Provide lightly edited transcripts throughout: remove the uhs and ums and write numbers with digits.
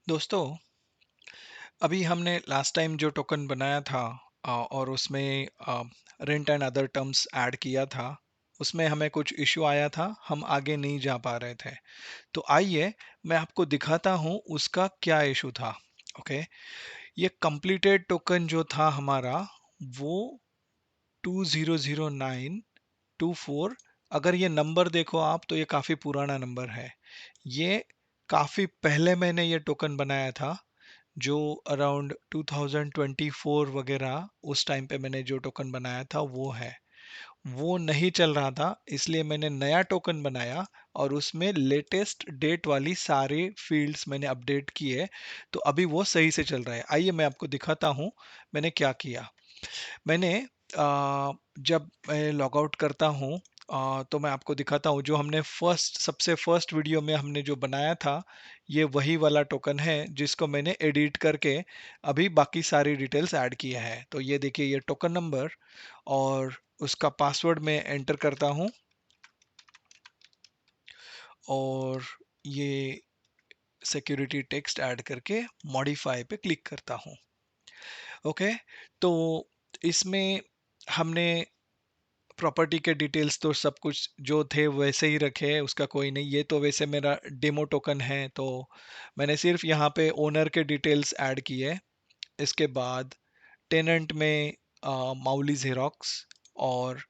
दोस्तों, अभी हमने लास्ट टाइम जो टोकन बनाया था और उसमें rent and other terms add किया था। उसमें हमें कुछ इश्यू आया था, हम आगे नहीं जा पा रहे थे। तो आइए मैं आपको दिखाता हूँ उसका क्या इशू था। ओके, ये कंप्लीटेड टोकन जो था हमारा, वो 200924। अगर ये नंबर देखो आप, तो ये काफ़ी पुराना नंबर है। ये काफ़ी पहले मैंने ये टोकन बनाया था, जो अराउंड 2024 वगैरह उस टाइम पे मैंने जो टोकन बनाया था वो है। वो नहीं चल रहा था, इसलिए मैंने नया टोकन बनाया और उसमें लेटेस्ट डेट वाली सारे फील्ड्स मैंने अपडेट किए। तो अभी वो सही से चल रहा है। आइए मैं आपको दिखाता हूँ मैंने क्या किया। मैंने जब मैं लॉग आउट करता हूँ, तो मैं आपको दिखाता हूँ जो हमने सबसे फर्स्ट वीडियो में हमने जो बनाया था। ये वही वाला टोकन है जिसको मैंने एडिट करके अभी बाकी सारी डिटेल्स ऐड किए हैं। तो ये देखिए, ये टोकन नंबर और उसका पासवर्ड मैं एंटर करता हूँ और ये सिक्योरिटी टेक्स्ट ऐड करके मॉडिफाई पे क्लिक करता हूँ। ओके, तो इसमें हमने प्रॉपर्टी के डिटेल्स तो सब कुछ जो थे वैसे ही रखे हैं, उसका कोई नहीं। ये तो वैसे मेरा डेमो टोकन है, तो मैंने सिर्फ यहाँ पे ओनर के डिटेल्स ऐड किए। इसके बाद टेनेंट में माउली जेरोक्स, और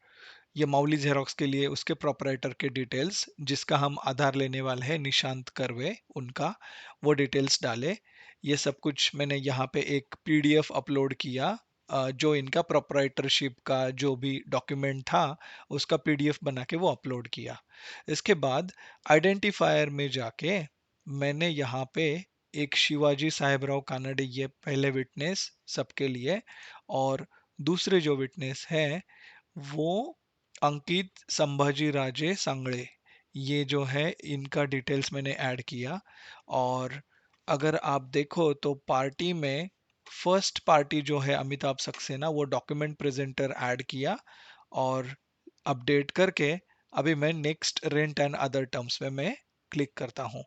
ये माउली जेरोक्स के लिए उसके प्रोपराइटर के डिटेल्स, जिसका हम आधार लेने वाले हैं, निशांत करवे, उनका वो डिटेल्स डाले। ये सब कुछ मैंने यहाँ पे एक पीडीएफ अपलोड किया, जो इनका प्रोपराइटरशिप का जो भी डॉक्यूमेंट था उसका पीडीएफ बना के वो अपलोड किया। इसके बाद आइडेंटिफायर में जाके मैंने यहाँ पे एक शिवाजी साहेबराव कानडे, ये पहले विटनेस सबके लिए, और दूसरे जो विटनेस हैं वो अंकित संभाजी राजे सांगड़े, ये जो है इनका डिटेल्स मैंने ऐड किया। और अगर आप देखो तो पार्टी में फर्स्ट पार्टी जो है अमिताभ सक्सेना, वो डॉक्यूमेंट प्रेजेंटर ऐड किया और अपडेट करके अभी मैं next rent and other terms में मैं क्लिक करता हूँ।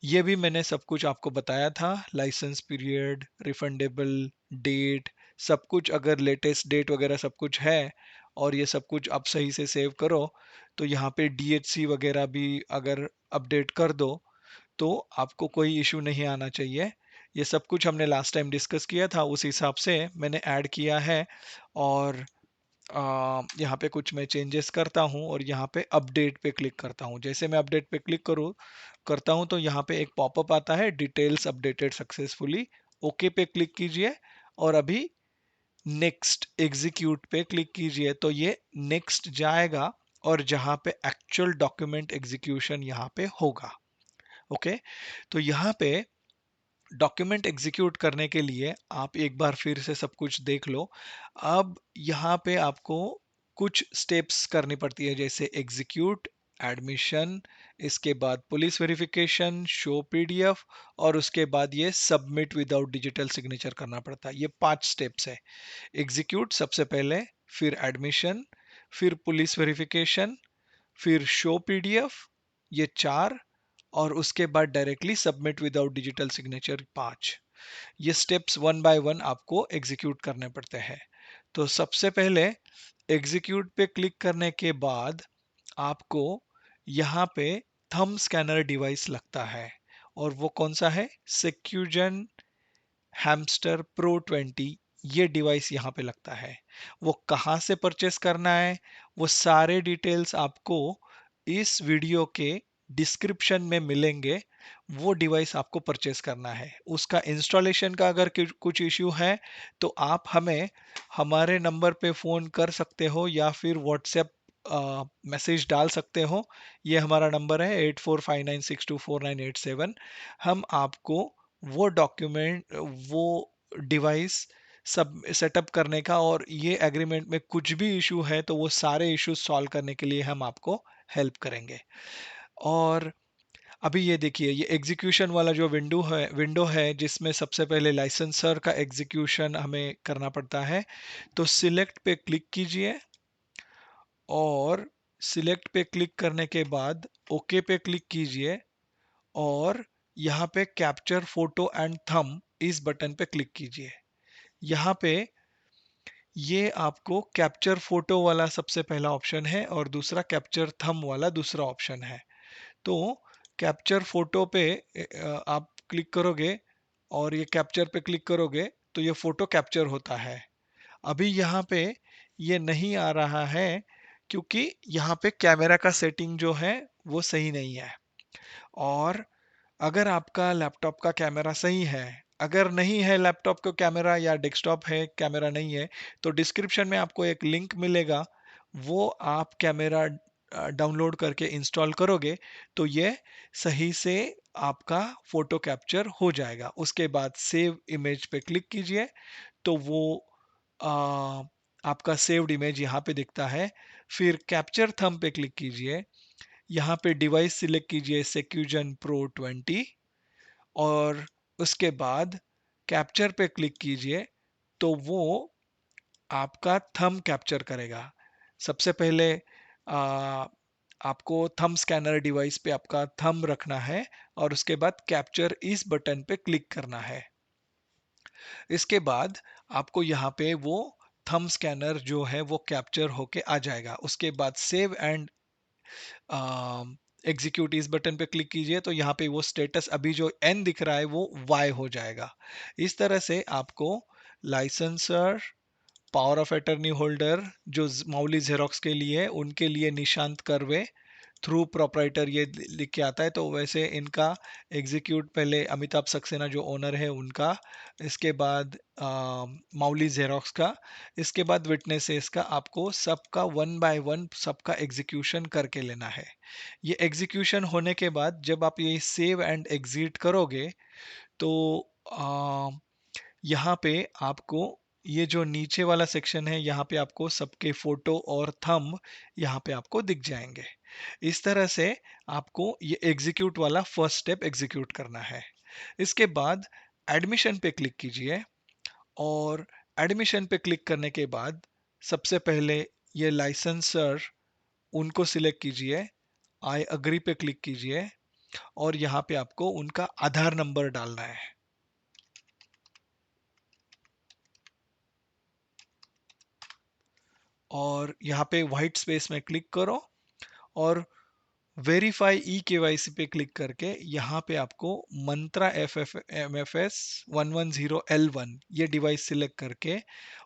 ये भी मैंने सब कुछ आपको बताया था, लाइसेंस पीरियड, रिफंडेबल डेट, सब कुछ। अगर लेटेस्ट डेट वगैरह सब कुछ है और ये सब कुछ आप सही से सेव करो, तो यहाँ पे डीएचसी वगैरह भी अगर अपडेट कर दो तो आपको कोई इशू नहीं आना चाहिए। ये सब कुछ हमने लास्ट टाइम डिस्कस किया था, उस हिसाब से मैंने ऐड किया है। और यहाँ पे कुछ मैं चेंजेस करता हूँ और यहाँ पे अपडेट पे क्लिक करता हूँ। जैसे मैं अपडेट पे क्लिक करता हूँ तो यहाँ पे एक पॉपअप आता है, डिटेल्स अपडेटेड सक्सेसफुली। ओके पे क्लिक कीजिए और अभी नेक्स्ट एग्जीक्यूट पे क्लिक कीजिए, तो ये नेक्स्ट जाएगा और जहाँ पे एक्चुअल डॉक्यूमेंट एग्जीक्यूशन यहाँ पे होगा। ओके, तो यहाँ पे डॉक्यूमेंट एग्जीक्यूट करने के लिए आप एक बार फिर से सब कुछ देख लो। अब यहाँ पे आपको कुछ स्टेप्स करनी पड़ती है, जैसे एग्जीक्यूट, एडमिशन, इसके बाद पुलिस वेरिफिकेशन, शो पीडीएफ, और उसके बाद ये सबमिट विदाउट डिजिटल सिग्नेचर करना पड़ता है। ये 5 स्टेप्स है। एग्जीक्यूट सबसे पहले, फिर एडमिशन, फिर पुलिस वेरिफिकेशन, फिर शो पीडीएफ, ये 4, और उसके बाद directly submit without digital signature 5। ये स्टेप्स वन बाय वन आपको एग्जीक्यूट करने पड़ते हैं। तो सबसे पहले एग्जीक्यूट पे क्लिक करने के बाद आपको यहाँ पे थंब स्कैनर डिवाइस लगता है, और वो कौन सा है? सेक्यूजन हैमस्टर प्रो 20, ये डिवाइस यहाँ पे लगता है। वो कहाँ से परचेस करना है, वो सारे डिटेल्स आपको इस वीडियो के डिस्क्रिप्शन में मिलेंगे। वो डिवाइस आपको परचेस करना है। उसका इंस्टॉलेशन का अगर कुछ इश्यू है तो आप हमें हमारे नंबर पे फ़ोन कर सकते हो या फिर व्हाट्सएप मैसेज डाल सकते हो। ये हमारा नंबर है 8459624987। हम आपको वो डॉक्यूमेंट, वो डिवाइस सब सेटअप करने का, और ये एग्रीमेंट में कुछ भी इशू है तो वो सारे इश्यूज सॉल्व करने के लिए हम आपको हेल्प करेंगे। और अभी ये देखिए, ये एग्जीक्यूशन वाला जो विंडो है जिसमें सबसे पहले लाइसेंसर का एग्जीक्यूशन हमें करना पड़ता है। तो सिलेक्ट पे क्लिक कीजिए और सिलेक्ट पे क्लिक करने के बाद ओके पे क्लिक कीजिए और यहाँ पे कैप्चर फोटो एंड थंब इस बटन पे क्लिक कीजिए। यहाँ पे ये आपको कैप्चर फोटो वाला सबसे पहला ऑप्शन है और दूसरा कैप्चर थंब वाला दूसरा ऑप्शन है। तो कैप्चर फोटो पे आप क्लिक करोगे और ये कैप्चर पे क्लिक करोगे तो ये फोटो कैप्चर होता है। अभी यहाँ पे ये नहीं आ रहा है क्योंकि यहाँ पे कैमरा का सेटिंग जो है वो सही नहीं है। और अगर आपका लैपटॉप का कैमरा सही है, अगर नहीं है लैपटॉप का कैमरा या डेस्कटॉप है कैमरा नहीं है, तो डिस्क्रिप्शन में आपको एक लिंक मिलेगा, वो आप कैमरा डाउनलोड करके इंस्टॉल करोगे तो ये सही से आपका फोटो कैप्चर हो जाएगा। उसके बाद सेव इमेज पे क्लिक कीजिए तो वो आ, आपका सेव्ड इमेज यहाँ पे दिखता है। फिर कैप्चर थंब पे क्लिक कीजिए, यहाँ पे डिवाइस सिलेक्ट कीजिए सेक्यूजन प्रो 20 और उसके बाद कैप्चर पे क्लिक कीजिए तो वो आपका थंब कैप्चर करेगा। सबसे पहले आ, आपको थंब स्कैनर डिवाइस पे आपका थंब रखना है और उसके बाद कैप्चर इस बटन पे क्लिक करना है। इसके बाद आपको यहाँ पे वो थंब स्कैनर जो है वो कैप्चर होके आ जाएगा। उसके बाद सेव एंड एग्जीक्यूट इस बटन पे क्लिक कीजिए तो यहाँ पे वो स्टेटस अभी जो एन दिख रहा है वो वाई हो जाएगा। इस तरह से आपको licensor, power of attorney holder जो मौली जेरोक्स के लिए उनके लिए निशांत करवे थ्रू प्रोपराइटर ये लिख के आता है, तो वैसे इनका एग्जीक्यूट पहले अमिताभ सक्सेना जो ओनर है उनका, इसके बाद माउली जेरोक्स का, इसके बाद विटनेसेस का, आपको सबका वन बाय वन सबका एग्जीक्यूशन करके लेना है। ये एग्जीक्यूशन होने के बाद जब आप ये सेव एंड एग्जिट करोगे तो यहाँ पे आपको ये जो नीचे वाला सेक्शन है यहाँ पे आपको सबके फोटो और थंब यहाँ पे आपको दिख जाएंगे। इस तरह से आपको ये एग्जीक्यूट वाला फर्स्ट स्टेप एग्जीक्यूट करना है। इसके बाद एडमिशन पे क्लिक कीजिए और एडमिशन पे क्लिक करने के बाद सबसे पहले ये लाइसेंसर उनको सिलेक्ट कीजिए, आई अग्री पे क्लिक कीजिए और यहाँ पे आपको उनका आधार नंबर डालना है। और यहाँ पे व्हाइट स्पेस में क्लिक करो और वेरीफाई ई केवाईसी पे क्लिक करके यहाँ पे आपको Mantra F F M F S 110L1 ये डिवाइस सिलेक्ट करके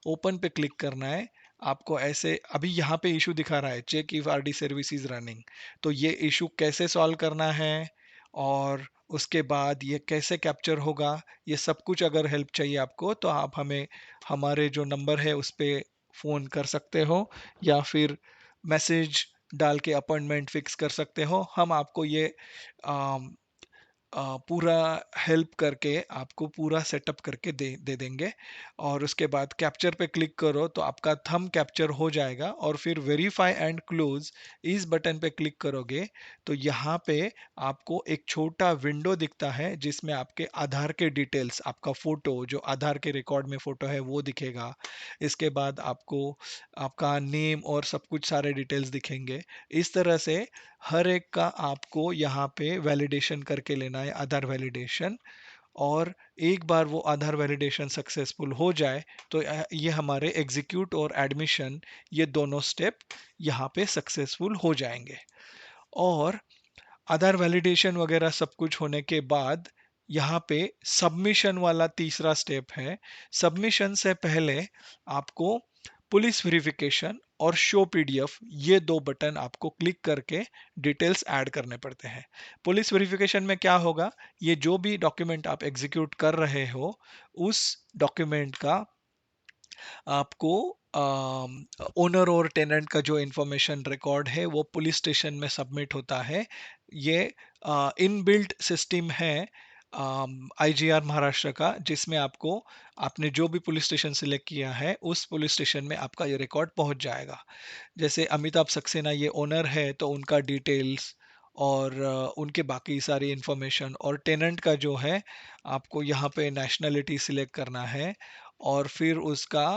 ओपन पे क्लिक करना है। आपको ऐसे अभी यहाँ पे इशू दिखा रहा है check if RD service is running, तो ये इशू कैसे सॉल्व करना है और उसके बाद ये कैसे कैप्चर होगा, ये सब कुछ अगर हेल्प चाहिए आपको तो आप हमें हमारे जो नंबर है उस पे फ़ोन कर सकते हो या फिर मैसेज डाल के अपॉइंटमेंट फिक्स कर सकते हो। हम आपको ये अम, पूरा हेल्प करके आपको पूरा सेटअप करके दे देंगे। और उसके बाद कैप्चर पे क्लिक करो तो आपका थंब कैप्चर हो जाएगा और फिर वेरीफाई एंड क्लोज इस बटन पे क्लिक करोगे तो यहाँ पे आपको एक छोटा विंडो दिखता है जिसमें आपके आधार के डिटेल्स, आपका फोटो जो आधार के रिकॉर्ड में फोटो है वो दिखेगा। इसके बाद आपको आपका नेम और सब कुछ सारे डिटेल्स दिखेंगे। इस तरह से हर एक का आपको यहाँ पे वैलिडेशन करके लेना है, आधार वैलिडेशन। और एक बार वो आधार वैलिडेशन सक्सेसफुल हो जाए तो ये हमारे एग्जीक्यूट और एडमिशन ये दोनों स्टेप यहाँ पे सक्सेसफुल हो जाएंगे। और आधार वैलिडेशन वगैरह सब कुछ होने के बाद यहाँ पे सबमिशन वाला तीसरा स्टेप है। सबमिशन से पहले आपको पुलिस वेरिफिकेशन और शो पीडीएफ ये दो बटन आपको क्लिक करके डिटेल्स ऐड करने पड़ते हैं। पुलिस वेरिफिकेशन में क्या होगा, ये जो भी डॉक्यूमेंट आप एग्जीक्यूट कर रहे हो उस डॉक्यूमेंट का आपको ओनर और टेनेंट का जो इंफॉर्मेशन रिकॉर्ड है वो पुलिस स्टेशन में सबमिट होता है। ये इनबिल्ट सिस्टम है आईजीआर महाराष्ट्र का, जिसमें आपको आपने जो भी पुलिस स्टेशन सिलेक्ट किया है उस पुलिस स्टेशन में आपका ये रिकॉर्ड पहुंच जाएगा। जैसे अमिताभ सक्सेना ये ओनर है तो उनका डिटेल्स और उनके बाकी सारी इंफॉर्मेशन, और टेनेंट का जो है आपको यहाँ पे नेशनलिटी सिलेक्ट करना है और फिर उसका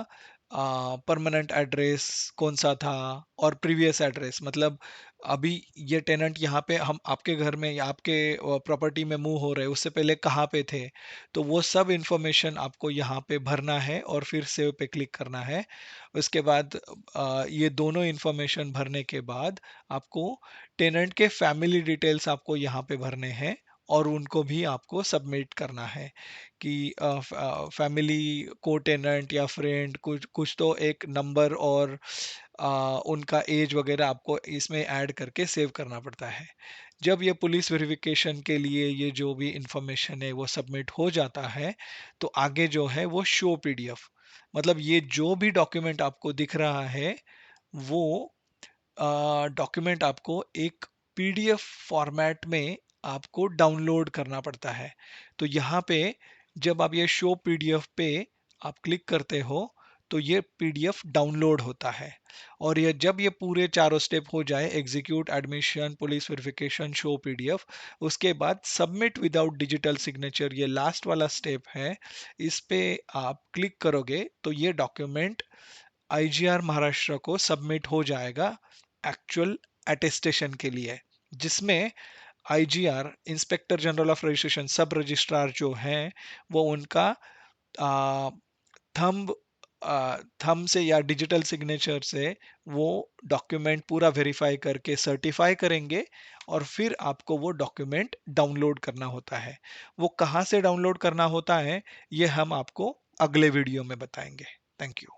परमानेंट एड्रेस कौन सा था, और प्रीवियस एड्रेस, मतलब अभी ये टेनेंट यहाँ पे हम आपके घर में या आपके प्रॉपर्टी में मूव हो रहे हैं, उससे पहले कहाँ पे थे, तो वो सब इंफॉर्मेशन आपको यहाँ पे भरना है और फिर सेव पे क्लिक करना है। उसके बाद ये दोनों इंफॉर्मेशन भरने के बाद आपको टेनेंट के फैमिली डिटेल्स आपको यहाँ पे भरने हैं और उनको भी आपको सबमिट करना है कि फैमिली को टेनेंट या फ्रेंड कुछ कुछ तो एक नंबर और उनका एज वगैरह आपको इसमें ऐड करके सेव करना पड़ता है। जब ये पुलिस वेरिफिकेशन के लिए ये जो भी इंफॉर्मेशन है वो सबमिट हो जाता है, तो आगे जो है वो शो पीडीएफ, मतलब ये जो भी डॉक्यूमेंट आपको दिख रहा है वो डॉक्यूमेंट आपको एक पीडीएफ फॉर्मेट में आपको डाउनलोड करना पड़ता है। तो यहाँ पे जब आप ये शो पीडीएफ पे आप क्लिक करते हो तो ये पीडीएफ डाउनलोड होता है। और ये जब ये पूरे चारों स्टेप हो जाए, execute, admission, police verification, show PDF, उसके बाद सबमिट विदाउट डिजिटल सिग्नेचर, ये लास्ट वाला स्टेप है, इस पे आप क्लिक करोगे तो ये डॉक्यूमेंट आईजीआर महाराष्ट्र को सबमिट हो जाएगा एक्चुअल अटेस्टेशन के लिए, जिसमें IGR, inspector general of registration, सब रजिस्ट्रार जो हैं वो उनका थंब थंब से या डिजिटल सिग्नेचर से वो डॉक्यूमेंट पूरा वेरीफाई करके सर्टिफाई करेंगे और फिर आपको वो डॉक्यूमेंट डाउनलोड करना होता है। वो कहाँ से डाउनलोड करना होता है ये हम आपको अगले वीडियो में बताएंगे। Thank you.